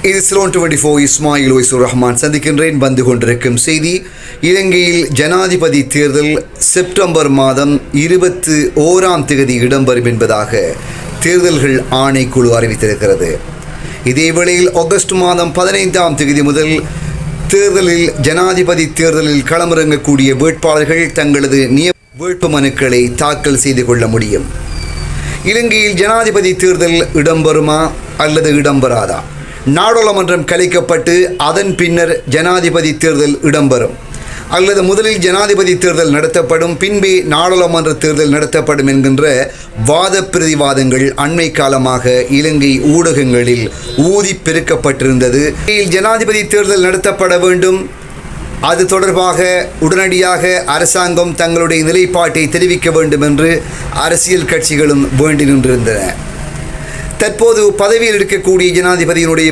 இது சிலோன் 24 இஸ்மாயில் ஒய்சூர் ரஹ்மான் சந்திக்கின்றேன். வந்து கொண்டிருக்கும் செய்தி, இலங்கையில் ஜனாதிபதி தேர்தல் செப்டம்பர் மாதம் 21ஆம் தேதி இடம்பெறும் என்பதாக தேர்தல்கள் ஆணைக்குழு அறிவித்திருக்கிறது. இதேவேளையில் ஆகஸ்ட் மாதம் 15ஆம் தேதி முதல் தேர்தலில் ஜனாதிபதி தேர்தலில் களமிறங்கக்கூடிய வேட்பாளர்கள் தங்களது வேட்பு மனுக்களை தாக்கல் செய்து கொள்ள முடியும். இலங்கையில் ஜனாதிபதி தேர்தல் இடம்பெறுமா அல்லது இடம்பெறாதா? நாடாளுமன்றம் கலைக்கப்பட்டு அதன் பின்னர் ஜனாதிபதி தேர்தல் இடம்பெறும் அல்லது முதலில் ஜனாதிபதி தேர்தல் நடத்தப்படும், பின்பே நாடாளுமன்ற தேர்தல் நடத்தப்படும் என்கின்ற வாத பிரதிவாதங்கள் அண்மை காலமாக இலங்கை ஊடகங்களில் ஊதி பெருக்கப்பட்டிருந்தது. ஜனாதிபதி தேர்தல் நடத்தப்பட வேண்டும், அது தொடர்பாக உடனடியாக அரசாங்கம் தங்களுடைய நிலைப்பாட்டை தெரிவிக்க வேண்டும் என்று அரசியல் கட்சிகளும் வேண்டி நின்றிருந்தன. தற்போது பதவியில் இருக்கக்கூடிய ஜனாதிபதியினுடைய